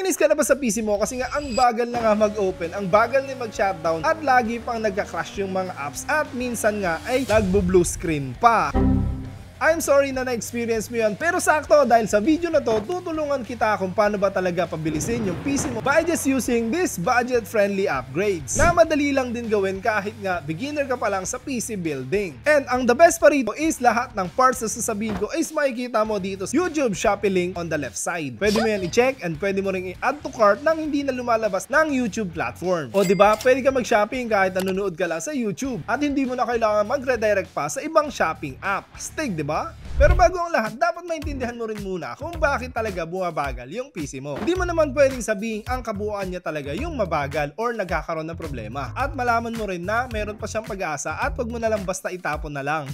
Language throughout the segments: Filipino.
Nainis ka na ba sa PC mo kasi nga ang bagal na nga mag-open, ang bagal na mag-shutdown at lagi pang nagka-crash yung mga apps at minsan nga ay nagbo-blue screen pa? I'm sorry na na-experience mo yan, pero sakto dahil sa video na to, tutulungan kita kung paano ba talaga pabilisin yung PC mo by just using this budget-friendly upgrades na madali lang din gawin kahit nga beginner ka pa lang sa PC building. And ang the best pa rito is lahat ng parts na sasabihin ko is makikita mo dito sa YouTube Shopee link on the left side. Pwede mo yan i-check and pwede mo ring i-add to cart nang hindi na lumalabas ng YouTube platform. O diba, pwede ka mag-shopping kahit nanonood ka lang sa YouTube at hindi mo na kailangan mag-redirect pa sa ibang shopping app. Astig, diba? Pero bago ang lahat, dapat maintindihan mo rin muna kung bakit talaga bumabagal yung PC mo. Hindi mo naman pwedeng sabihin ang kabuuan niya talaga yung mabagal or nagkakaroon ng problema. At malaman mo rin na meron pa siyang pag-asa at wag mo na lang basta itapon na lang.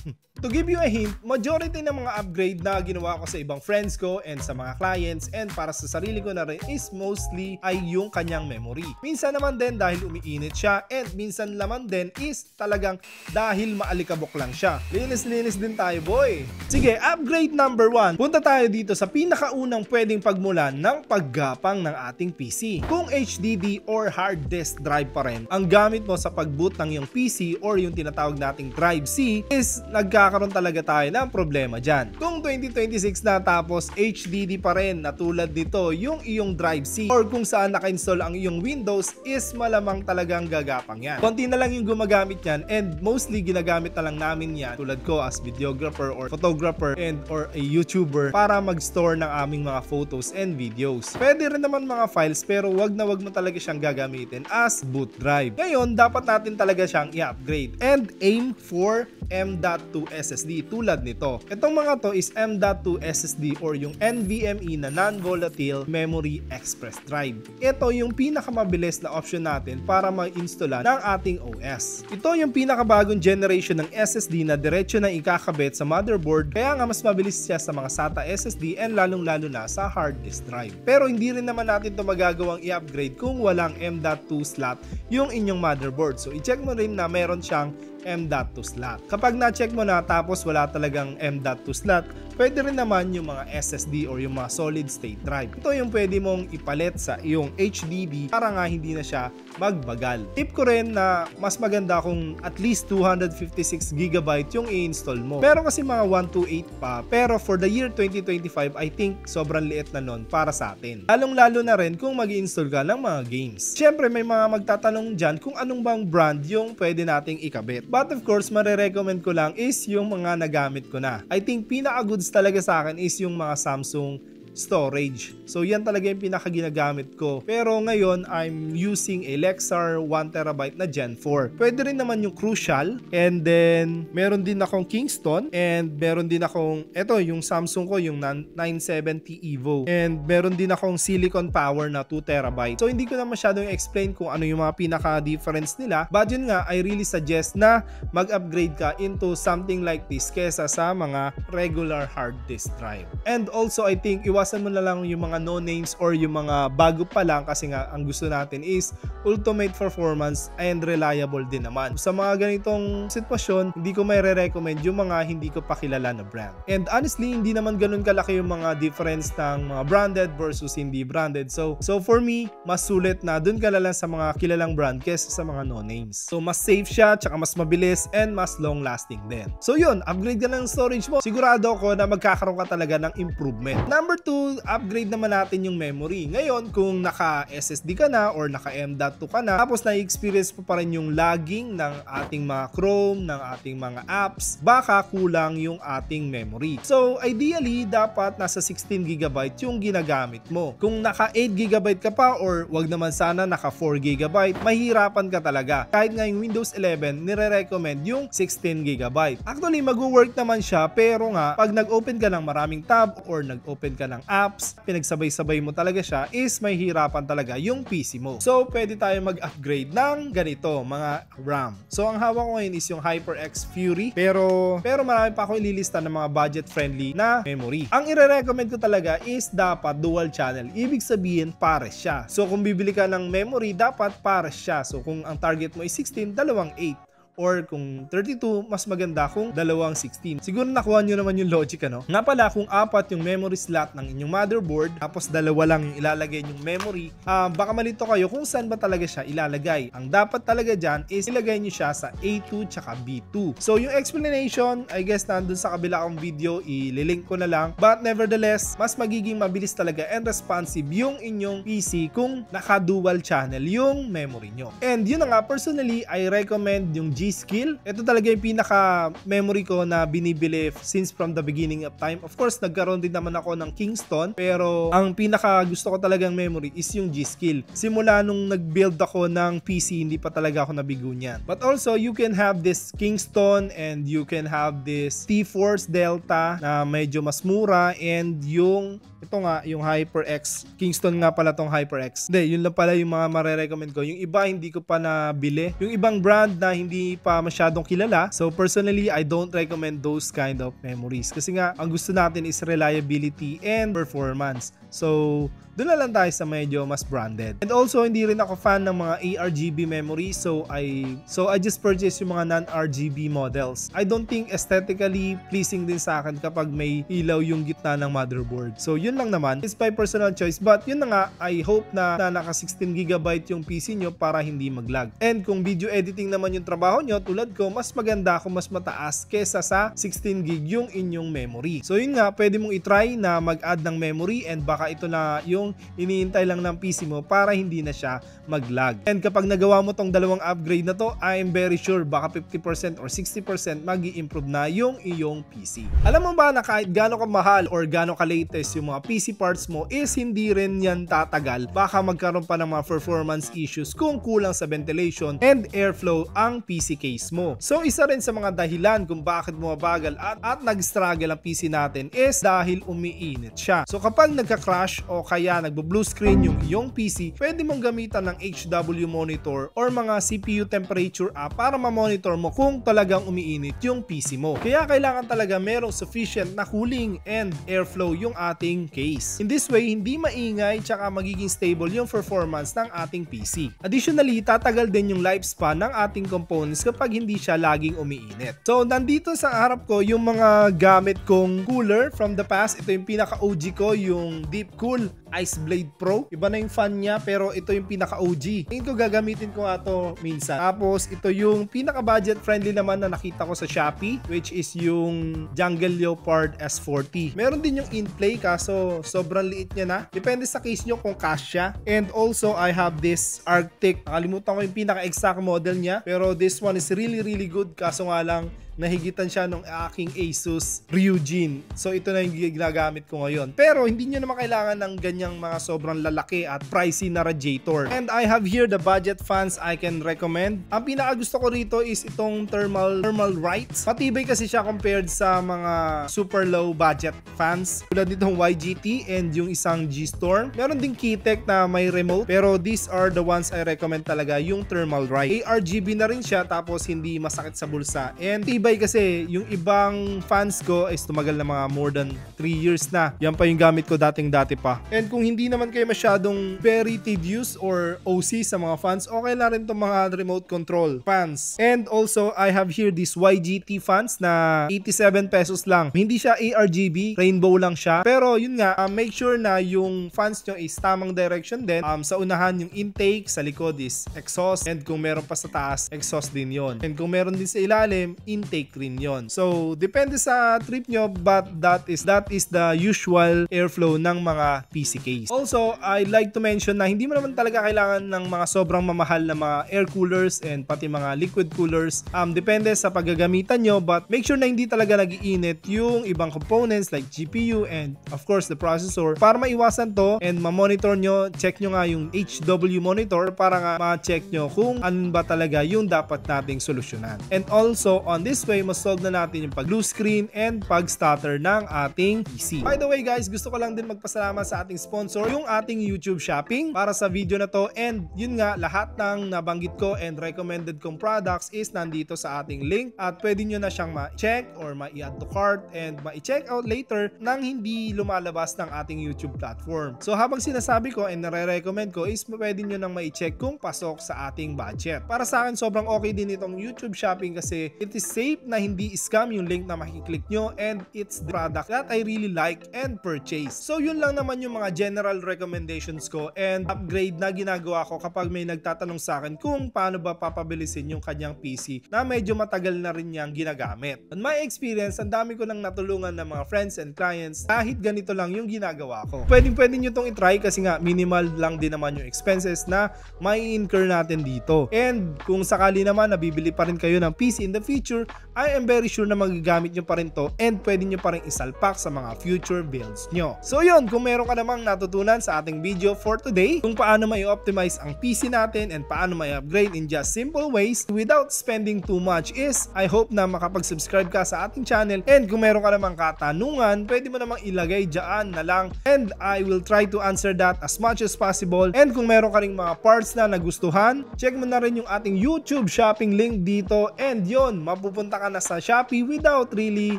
To give you a hint, majority ng mga upgrade na ginawa ko sa ibang friends ko and sa mga clients and para sa sarili ko na rin is mostly ay yung kanyang memory. Minsan naman din dahil umiinit siya and minsan naman din is talagang dahil maalikabok lang siya. Linis-linis din tayo, boy! Sige, upgrade number 1. Punta tayo dito sa pinakaunang pwedeng pagmulan ng paggapang ng ating PC. Kung HDD or hard disk drive pa rin ang gamit mo sa pag-boot ng iyong PC or yung tinatawag nating drive C is nagkakaroon talaga tayo ng problema dyan. Kung 2026 na tapos HDD pa rin na tulad nito yung iyong drive C or kung saan naka-install ang iyong Windows is malamang talagang gagapang yan. Konti na lang yung gumagamit yan and mostly ginagamit na lang namin yan tulad ko as videographer or photographer and or a YouTuber para mag-store ng aming mga photos and videos. Pwede rin naman mga files pero wag na wag mo talaga siyang gagamitin as boot drive. Ngayon, dapat natin talaga siyang i-upgrade and aim for M.2 SSD tulad nito. Itong mga to is M.2 SSD or yung NVMe na Non-Volatile Memory Express Drive. Ito yung pinakamabilis na option natin para mag-installan ng ating OS. Ito yung pinakabagong generation ng SSD na diretso na ikakabit sa motherboard kaya nga mas mabilis siya sa mga SATA SSD and lalong-lalo na sa hard disk drive. Pero hindi rin naman natin ito magagawang i-upgrade kung walang M.2 slot yung inyong motherboard. So i-check mo rin na meron siyang M.2 slot. Kapag na-check mo na tapos wala talagang M.2 slot, pwede rin naman yung mga SSD or yung mga solid state drive. Ito yung pwede mong ipalit sa iyong HDD para nga hindi na siya magbagal. Tip ko rin na mas maganda kung at least 256GB yung i-install mo. Meron kasi mga 128 pa, pero for the year 2025, I think sobrang liit na nun para sa atin. Lalong-lalo na rin kung mag-i-install ka ng mga games. Siyempre, may mga magtatanong dyan kung anong bang brand yung pwede nating ikabit. But of course, marirecommend ko lang is yung mga nagamit ko na. I think pinaka-goods talaga sa akin is yung mga Samsung storage. So yan talaga yung pinaka-ginagamit ko. Pero ngayon, I'm using a Lexar 1TB na Gen 4. Pwede rin naman yung Crucial and then meron din akong Kingston and meron din akong eto yung Samsung ko yung 970 Evo and meron din akong Silicon Power na 2TB. So hindi ko na masyadong explain kung ano yung mga pinaka-difference nila. But yun nga, I really suggest na mag-upgrade ka into something like this kesa sa mga regular hard disk drive. And also I think iwasan mo na lang yung mga no names or yung mga bago pa lang kasi nga ang gusto natin is ultimate performance and reliable din naman. Sa mga ganitong sitwasyon, hindi ko may re-recommend yung mga hindi ko pa kilala na brand. And honestly, hindi naman ganun kalaki yung mga difference ng mga branded versus hindi branded. So for me, mas sulit na dun ka lang sa mga kilalang brand kesa sa mga no names. So mas safe siya, tsaka mas mabilis and mas long lasting din. So yun, upgrade ka ng storage mo. Sigurado ako na magkakaroon ka talaga ng improvement. Number 2, upgrade naman natin yung memory. Ngayon, kung naka SSD ka na or naka M.2 ka na, tapos na-experience pa rin yung lagging ng ating mga Chrome, ng ating mga apps, baka kulang yung ating memory. So, ideally, dapat nasa 16GB yung ginagamit mo. Kung naka 8GB ka pa or wag naman sana naka 4GB, mahirapan ka talaga. Kahit nga yung Windows 11, nire-recommend yung 16GB. Actually, mag-work naman siya, pero nga, pag nag-open ka ng maraming tab or nag-open ka ng apps, pinagsabay-sabay mo talaga siya, is may hirapan talaga yung PC mo. So, pwede tayo mag-upgrade ng ganito, mga RAM. So, ang hawak ko ngayon is yung HyperX Fury, pero marami pa ako ililista ng mga budget-friendly na memory. Ang ire-recommend ko talaga is dapat dual channel. Ibig sabihin, pares siya. So, kung bibili ka ng memory, dapat pares siya. So, kung ang target mo is 16, dalawang 8. or kung 32, mas maganda kung dalawang 16. Siguro nakuha nyo naman yung logic, ano? Nga pala, kung 4 yung memory slot ng inyong motherboard, tapos 2 lang yung ilalagay yung memory, baka malito kayo kung saan ba talaga siya ilalagay. Ang dapat talaga dyan is ilagay nyo siya sa A2 tsaka B2. So yung explanation, I guess nandun sa kabila kong video, ililink ko na lang. But nevertheless, mas magiging mabilis talaga and responsive yung inyong PC kung naka-dual channel yung memory nyo. And yun na nga, personally, I recommend yung G-Skill. Ito talaga yung pinaka-memory ko na binibili since from the beginning of time. Of course, nagkaroon din naman ako ng Kingston, pero ang pinaka-gusto ko talagang memory is yung G-Skill. Simula nung nag-build ako ng PC, hindi pa talaga ako nabigo niyan. But also, you can have this Kingston and you can have this T-Force Delta na medyo mas mura, and yung ito nga, yung HyperX. Kingston nga pala tong HyperX. Hindi, yun lang pala yung mga marerecommend ko. Yung iba, hindi ko pa nabili. Yung ibang brand na hindi pa masyadong kilala. So, personally, I don't recommend those kind of memories. Kasi nga, ang gusto natin is reliability and performance. So, doon na lang tayo sa medyo mas branded. And also, hindi rin ako fan ng mga ARGB memory. So I just purchased yung mga non-RGB models. I don't think aesthetically pleasing din sa akin kapag may ilaw yung gitna ng motherboard. So, yun lang naman. It's my personal choice. But yun na nga, I hope na naka 16GB yung PC nyo para hindi mag-lag. And kung video editing naman yung trabaho nyo, tulad ko, mas maganda kung mas mataas kesa sa 16GB yung inyong memory. So, yun nga, pwede mong itry na mag-add ng memory, and baka ito na yung iniintay lang ng PC mo para hindi na siya mag-lag. And kapag nagawa mo tong dalawang upgrade na to, I am very sure baka 50% or 60% mag-i-improve na yung iyong PC. Alam mo ba na kahit gaano kamahal or gaano ka-latest yung mga PC parts mo is hindi rin yan tatagal. Baka magkaroon pa ng mga performance issues kung kulang sa ventilation and airflow ang PC case mo. So isa rin sa mga dahilan kung bakit bumabagal at nag-struggle ang PC natin is dahil umiinit siya. So kapag nagka-crash o kaya nagbo-blue screen yung iyong PC, pwede mong gamitan ng HW monitor or mga CPU temperature app para ma-monitor mo kung talagang umiinit yung PC mo. Kaya kailangan talaga merong sufficient na cooling and airflow yung ating case. In this way, hindi maingay tsaka magiging stable yung performance ng ating PC. Additionally, tatagal din yung lifespan ng ating components kapag hindi siya laging umiinit. So, nandito sa harap ko yung mga gamit kong cooler from the past. Ito yung pinaka-OG ko, yung Deepcool Ice Blade Pro. Iba na yung fan niya, pero ito yung pinaka-OG. Tingin ko gagamitin ko nga to minsan. Tapos, ito yung pinaka-budget friendly naman na nakita ko sa Shopee, which is yung Jungle Leopard S40. Meron din yung in-play, kaso sobrang liit niya na. Depende sa case nyo kung kasya. And also, I have this Arctic. Nakalimutan ko yung pinaka-exact model niya, pero this one is really good. Kaso nga lang, nahigitan siya ng aking Asus Ryujin. So ito na yung ginagamit ko ngayon. Pero hindi nyo naman kailangan ng ganyang mga sobrang lalaki at pricey na radiator. And I have here the budget fans I can recommend. Ang pinaka gusto ko rito is itong thermal rights. Matibay kasi siya compared sa mga super low budget fans. Tulad nitong YGT and yung isang G-Storm. Meron ding Keytech na may remote, pero these are the ones I recommend talaga, yung thermal right. ARGB na rin siya, tapos hindi masakit sa bulsa. And tibay kasi yung ibang fans ko is tumagal na mga more than 3 years na. Yan pa yung gamit ko dati pa. And kung hindi naman kayo masyadong very tedious or OC sa mga fans, okay na rin itong mga remote control fans. And also, I have here these YGT fans na 87 pesos lang. Hindi siya ARGB, rainbow lang siya. Pero yun nga, make sure na yung fans nyo is tamang direction din. Sa unahan yung intake, sa likod is exhaust, and kung meron pa sa taas, exhaust din yon. And kung meron din sa ilalim, intake rin yon. So, depende sa trip nyo, but that is the usual airflow ng mga PC case. Also, I'd like to mention na hindi mo naman talaga kailangan ng mga sobrang mamahal na mga air coolers and pati mga liquid coolers. Depende sa paggagamitan nyo, but make sure na hindi talaga nag-iinit yung ibang components like GPU and of course the processor. Para maiwasan to and ma-monitor nyo, check nyo nga yung HW monitor para nga ma-check nyo kung ano ba talaga yung dapat nating solusyonan. And also on this this way, mas-solve na natin yung pag-blue screen and pag-stutter ng ating PC. By the way guys, gusto ko lang din magpasalamat sa ating sponsor, yung ating YouTube Shopping, para sa video na to. And yun nga, lahat ng nabanggit ko and recommended kong products is nandito sa ating link at pwede nyo na siyang ma-check or ma-i-add to cart and ma-check out later nang hindi lumalabas ng ating YouTube platform. So habang sinasabi ko and nare-recommend ko is pwede nyo nang ma-check kung pasok sa ating budget. Para sa akin sobrang okay din itong YouTube Shopping kasi it is safe na hindi scam yung link na makiklik nyo and it's the product that I really like and purchase. So yun lang naman yung mga general recommendations ko and upgrade na ginagawa ko kapag may nagtatanong sa akin kung paano ba papabilisin yung kanyang PC na medyo matagal na rin niyang ginagamit. On my experience, ang dami ko nang natulungan ng mga friends and clients kahit ganito lang yung ginagawa ko. Pwede nyo tong itry kasi nga minimal lang din naman yung expenses na may incur natin dito. And kung sakali naman nabibili pa rin kayo ng PC in the future, I am very sure na magagamit nyo pa rin to and pwede nyo pa rin isalpak sa mga future builds nyo. So yun, kung meron ka namang natutunan sa ating video for today, kung paano may optimize ang PC natin and paano may upgrade in just simple ways without spending too much is, I hope na makapag-subscribe ka sa ating channel. And kung meron ka namang katanungan, pwede mo namang ilagay dyan na lang and I will try to answer that as much as possible. And kung meron ka ring mga parts na nagustuhan, check mo na rin yung ating YouTube Shopping link dito and yun, mapupunta ka na sa Shopee without really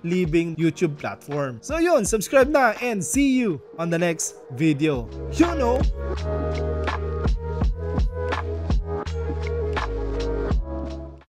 leaving YouTube platform. So yun, subscribe na and see you on the next video. You know!